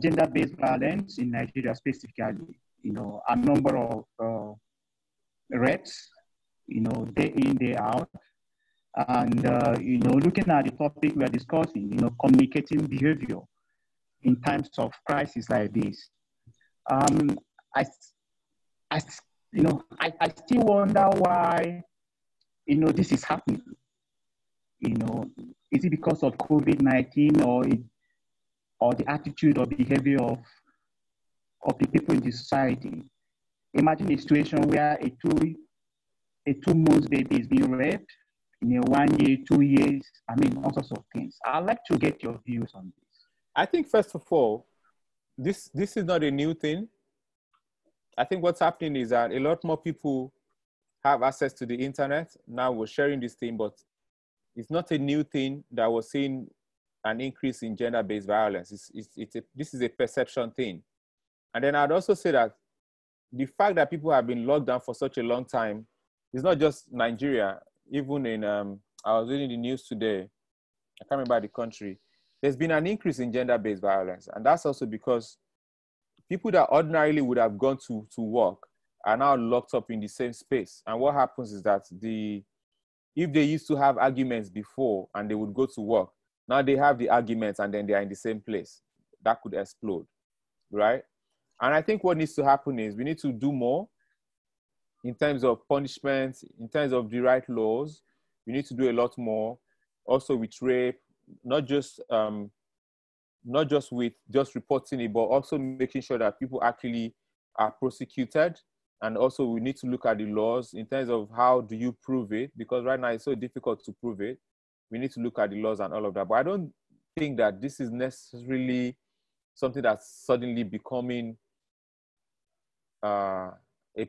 gender-based violence in Nigeria specifically. You know, a number of rapes, you know, day in, day out. And, you know, looking at the topic we are discussing, you know, communicating behavior in times of crisis like this. I still wonder why, you know, this is happening. You know, is it because of COVID-19 or the attitude or behavior of the people in the society? Imagine a situation where a two-month baby is being raped, in a 1 year, 2 years, I mean, all sorts of things. I'd like to get your views on this. I think, first of all, this is not a new thing. I think what's happening is that a lot more people have access to the internet. Now we're sharing this thing, but it's not a new thing that we're seeing an increase in gender-based violence. This is a perception thing. And then I'd also say that the fact that people have been locked down for such a long time is not just Nigeria. Even in, I was reading the news today, I can't remember the country, there's been an increase in gender-based violence. And that's also because people that ordinarily would have gone to work are now locked up in the same space. And what happens is that if they used to have arguments before and they would go to work, now they have the arguments and then they are in the same place. That could explode, right? And I think what needs to happen is we need to do more in terms of punishment, in terms of the right laws. We need to do a lot more also with rape, not just with just reporting it, but also making sure that people actually are prosecuted. And also we need to look at the laws in terms of how do you prove it, because right now it's so difficult to prove it. We need to look at the laws and all of that. But I don't think that this is necessarily something that's suddenly becoming a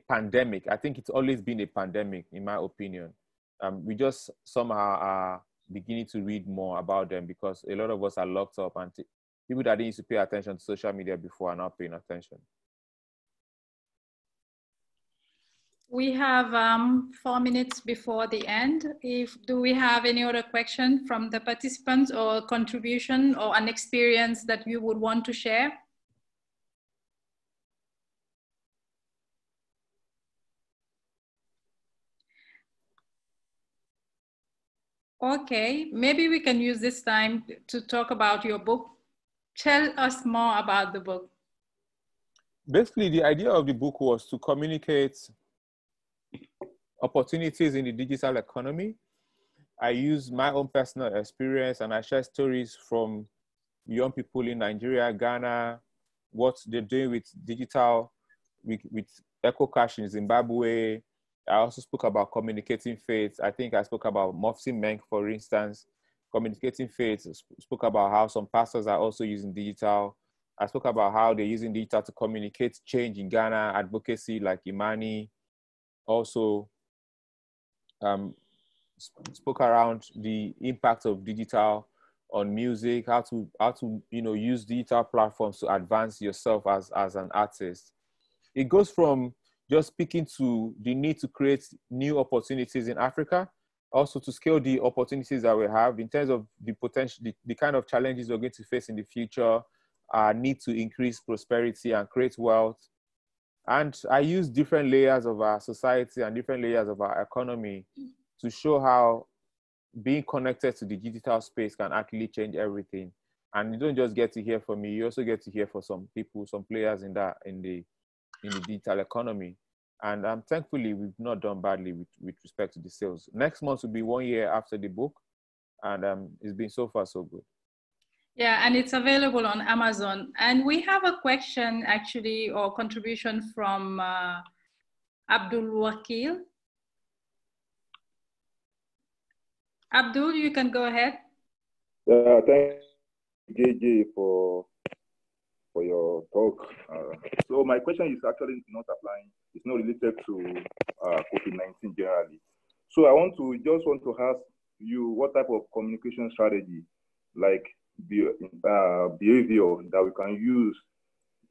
pandemic. I think it's always been a pandemic, in my opinion. We just somehow are beginning to read more about them because a lot of us are locked up, and people that didn't used to pay attention to social media before are not paying attention. We have 4 minutes before the end. Do we have any other question from the participants or contribution or an experience that you would want to share? Okay, maybe we can use this time to talk about your book. Tell us more about the book. Basically, the idea of the book was to communicate opportunities in the digital economy. I use my own personal experience and I share stories from young people in Nigeria, Ghana, what they're doing with digital, with EcoCash in Zimbabwe, I also spoke about communicating faith. I think I spoke about Mofsi Menk, for instance, communicating faith. Spoke about how some pastors are also using digital. I spoke about how they're using digital to communicate change in Ghana, advocacy like Imani. Also, spoke around the impact of digital on music, how to use digital platforms to advance yourself as an artist. It goes from just speaking to the need to create new opportunities in Africa, also to scale the opportunities that we have in terms of the potential, the kind of challenges we're going to face in the future, need to increase prosperity and create wealth. And I use different layers of our society and different layers of our economy to show how being connected to the digital space can actually change everything. And you don't just get to hear from me, you also get to hear from some people, some players in the digital economy. And thankfully, we've not done badly with respect to the sales. Next month will be 1 year after the book, and it's been so far so good. Yeah, and it's available on Amazon. And we have a question actually, or contribution from Abdul Wakil. Abdul, you can go ahead. Thank you, JJ, for your talk. So my question is actually not applying, it's not related to COVID-19 generally. So I just want to ask you what type of communication strategy, like behavior, that we can use,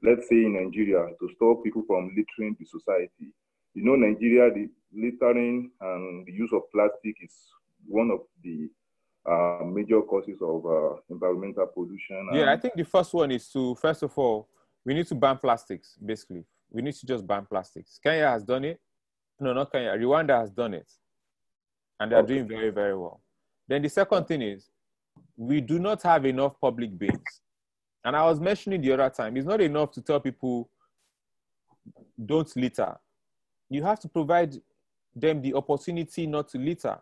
let's say in Nigeria, to stop people from littering the society. You know, Nigeria, the littering and the use of plastic is one of the major causes of environmental pollution. Yeah, I think the first one is to, first of all, we need to ban plastics, basically. We need to just ban plastics. Kenya has done it. No, not Kenya. Rwanda has done it. And they're doing very, very well. Then the second thing is, we do not have enough public bins. And I was mentioning the other time, it's not enough to tell people, don't litter. You have to provide them the opportunity not to litter.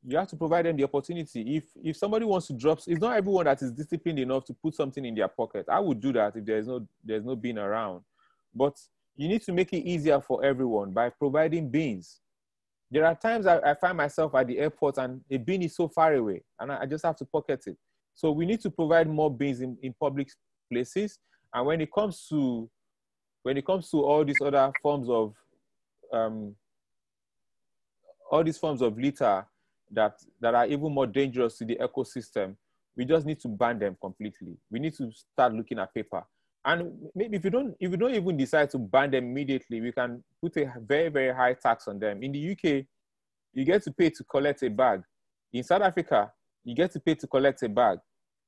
You have to provide them the opportunity. If somebody wants to drop, it's not everyone that is disciplined enough to put something in their pocket. I would do that if there's no bin around. But you need to make it easier for everyone by providing bins. There are times I find myself at the airport and a bin is so far away and I just have to pocket it. So we need to provide more bins in public places. And when it comes to all these other forms of litter that are even more dangerous to the ecosystem, we just need to ban them completely. We need to start looking at paper. And maybe if you don't even decide to ban them immediately, we can put a very, very high tax on them. In the UK, you get to pay to collect a bag. In South Africa, you get to pay to collect a bag.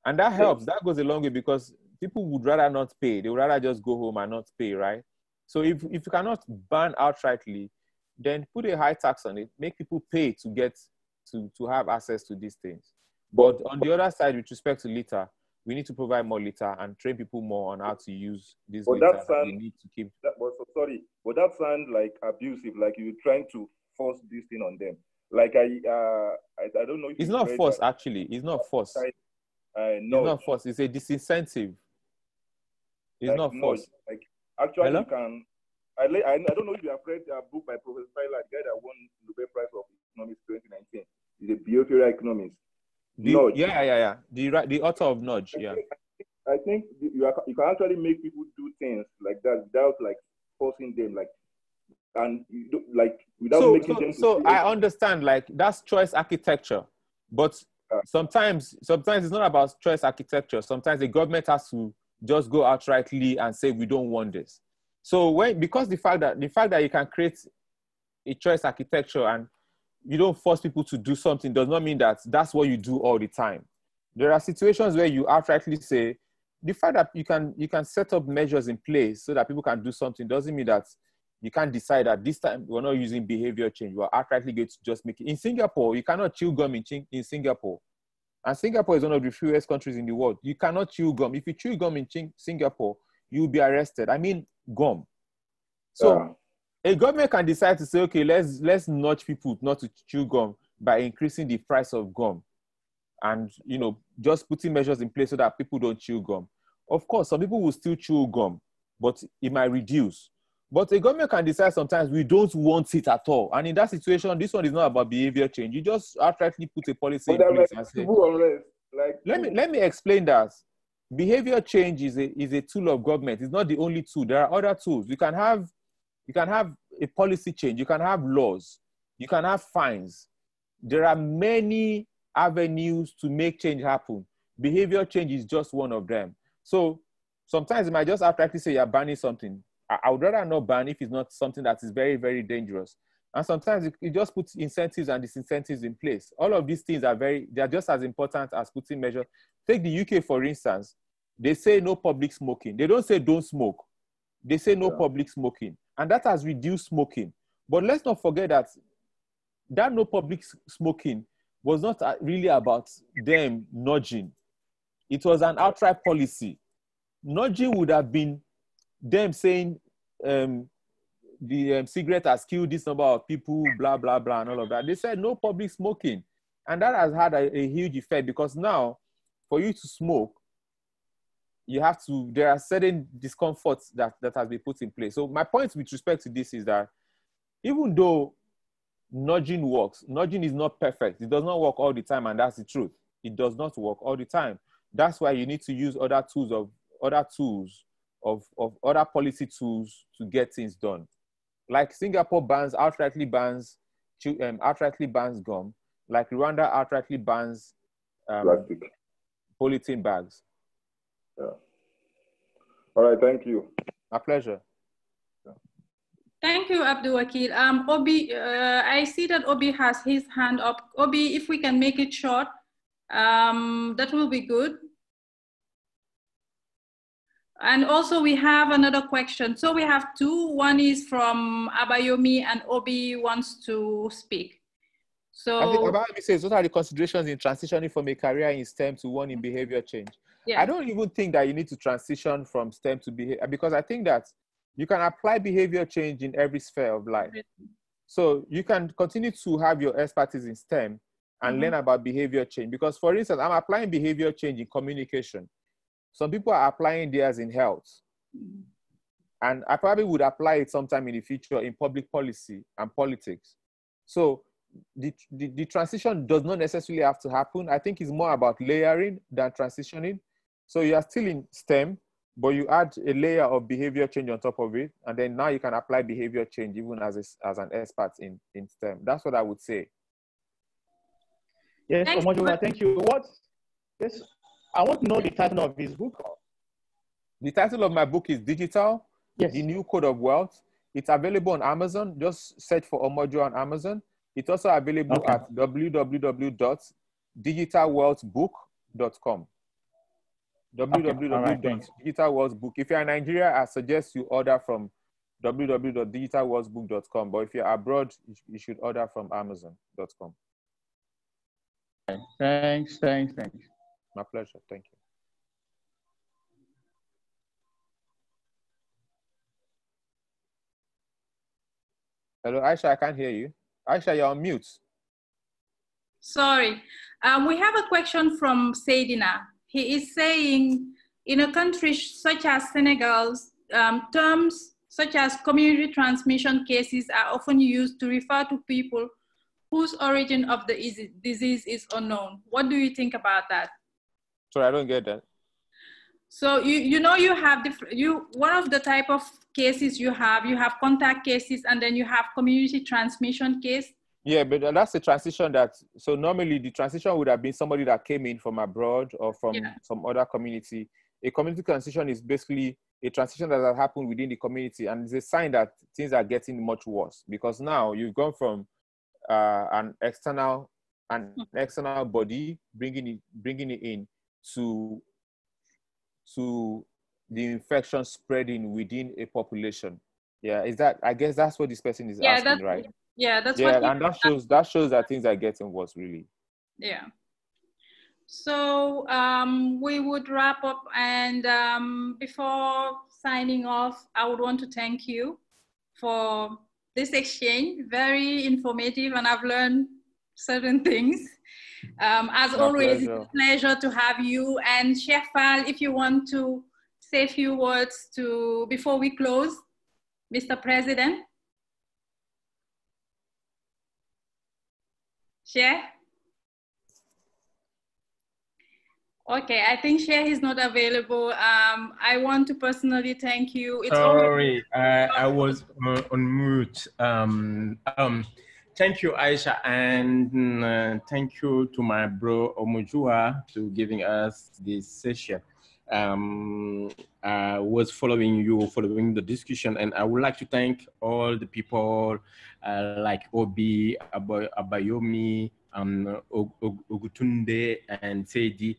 And that helps. That goes a long way because people would rather not pay. They would rather just go home and not pay, right? So if you cannot ban outrightly, then put a high tax on it. Make people pay to get to have access to these things. But on the other side, with respect to litter, we need to provide more litter and train people more on how to use this litter that we need to keep. But that sounds like abusive, like you're trying to force this thing on them. Like I don't know if it's not force actually. It's not force. It's not force. It's a disincentive. It's like, not force. Like actually, hello? You can. I don't know if you have read a book by Professor Tyler, the guy that won Nobel Prize of Economics 2019. He's a behavioral economist. Nudge. Yeah. The author of Nudge. Yeah. I think you can actually make people do things like that without like forcing them, like, and like without making them. So I understand, like that's choice architecture, but sometimes it's not about choice architecture. Sometimes the government has to just go outrightly and say we don't want this. So because the fact that you can create a choice architecture and you don't force people to do something does not mean that that's what you do all the time. There are situations where you outrightly say, the fact that you can set up measures in place so that people can do something doesn't mean that you can't decide that this time we're not using behavior change. We're outrightly going to just make it. In Singapore, you cannot chew gum in Singapore. And Singapore is one of the fewest countries in the world. You cannot chew gum. If you chew gum in Singapore, you'll be arrested. I mean, gum. So a government can decide to say, okay, let's nudge people not to chew gum by increasing the price of gum and, just putting measures in place so that people don't chew gum. Of course, some people will still chew gum, but it might reduce. But a government can decide sometimes we don't want it at all. And in that situation, this one is not about behavior change. You just outrightly put a policy in place and say, let me explain that. Behavior change is a tool of government. It's not the only tool. There are other tools. You can have a policy change. You can have laws. You can have fines. There are many avenues to make change happen. Behavior change is just one of them. So sometimes you might just outrightly say you're banning something. I would rather not ban if it's not something that is very, very dangerous. And sometimes you just put incentives and disincentives in place. All of these things they're just as important as putting measures. Take the UK, for instance. They say no public smoking. They don't say don't smoke. They say no public smoking. And that has reduced smoking. But let's not forget that no public smoking was not really about them nudging. It was an outright policy. Nudging would have been them saying the cigarette has killed this number of people, blah, blah, blah, and all of that. They said no public smoking. And that has had a huge effect, because now for you to smoke, there are certain discomforts that has been put in place. So my point with respect to this is that even though nudging works, nudging is not perfect. It does not work all the time, and that's the truth. It does not work all the time. That's why you need to use other policy tools to get things done. Like Singapore outrightly bans gum. Like Rwanda outrightly bans polythene bags. Yeah. All right, thank you. My pleasure. Thank you, Abdul Wakil. Obi, I see that Obi has his hand up. Obi, if we can make it short, that will be good. And also we have another question. So we have two. One is from Abayomi, and Obi wants to speak. So I think Abayomi says, what are the considerations in transitioning from a career in STEM to one in behavior change? Yeah. I don't even think that you need to transition from STEM to behavior, because I think that you can apply behavior change in every sphere of life. So you can continue to have your expertise in STEM and learn about behavior change. Because for instance, I'm applying behavior change in communication. Some people are applying theirs in health. And I probably would apply it sometime in the future in public policy and politics. So the transition does not necessarily have to happen. I think it's more about layering than transitioning. So you are still in STEM, but you add a layer of behavior change on top of it. And then now you can apply behavior change even as an expert in STEM. That's what I would say. Yes, Omojuwa, thank you. Yes, I want to know the title of this book. The title of my book is Digital, yes. The New Code of Wealth. It's available on Amazon. Just search for Omojuwa on Amazon. It's also available at www.digitalwealthbook.com. www.digitalwealthbook. If you're in Nigeria, I suggest you order from www.digitalwealthbook.com. But if you're abroad, you should order from Amazon.com. Thanks. My pleasure. Thank you. Hello, Aisha, I can't hear you. Aisha, you're on mute. Sorry. We have a question from Seydina. He is saying, in a country such as Senegal, terms such as community transmission cases are often used to refer to people whose origin of the disease is unknown. What do you think about that? Sorry, I don't get that. So you know you have one of the type of cases you have contact cases, and then you have community transmission case. Yeah, but that's the transition so normally the transition would have been somebody that came in from abroad or from some other community. A community transition is basically a transition that has happened within the community, and it's a sign that things are getting much worse, because now you've gone from an external body bringing it in to the infection spreading within a population. Yeah, I guess that's what this person is asking, right? Yeah, that's and that shows that things are getting worse, really. Yeah. So we would wrap up, and before signing off, I would want to thank you for this exchange. Very informative, and I've learned certain things. As always, it's a pleasure to have you. And Sheikh Fall, if you want to say a few words before we close. Mr. President? Chair? Okay, I think Chair is not available. I want to personally thank you. It's Sorry, I was on mute. Thank you, Aisha, and thank you to my bro Omojua to giving us this session. I was following the discussion, and I would like to thank all the people like Obi, Abayomi, Ogutunde, and Seidi,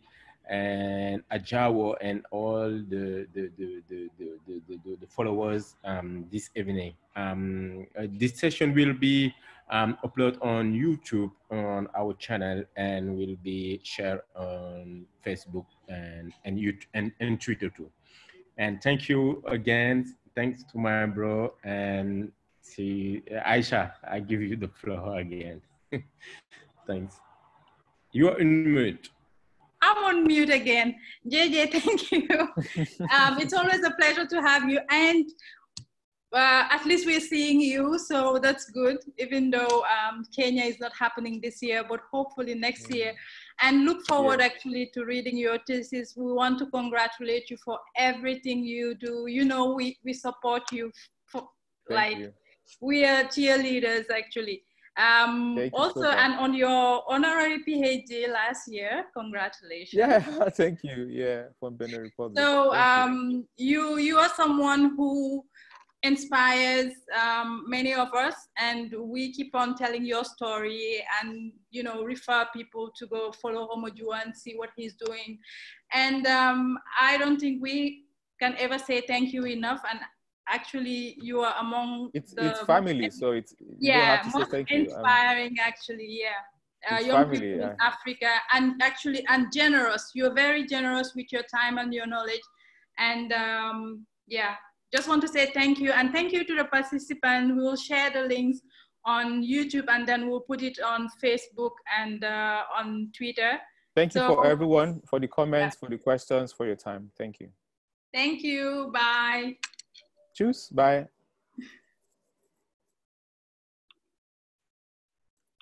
and Ajawo, and all the followers this evening. This session will be uploaded on YouTube on our channel, and will be shared on Facebook and YouTube and Twitter too. And thank you again. Thanks to my bro, and see Aisha, I give you the floor again. Thanks. You are in mute. I'm on mute again. JJ, thank you. It's always a pleasure to have you. And at least we're seeing you, so that's good, even though Kenya is not happening this year, but hopefully next year. And look forward actually to reading your thesis. We want to congratulate you for everything you do. You know, we support you. We are cheerleaders actually. Also, so and on your honorary PhD last year, congratulations. Yeah, thank you. Yeah, from Benin Republic. So you are someone who inspires many of us, and we keep on telling your story, and you know, refer people to go follow Omojua and see what he's doing. And I don't think we can ever say thank you enough. And actually, you are among it's family, so it's most inspiring actually. Young people in Africa, and actually generous. You're very generous with your time and your knowledge, and just want to say thank you, and thank you to the participants. We'll share the links on YouTube, and then we'll put it on Facebook and on Twitter. Thank you for everyone, for the comments, for the questions, for your time. Thank you. Thank you. Bye. Tschüss. Bye.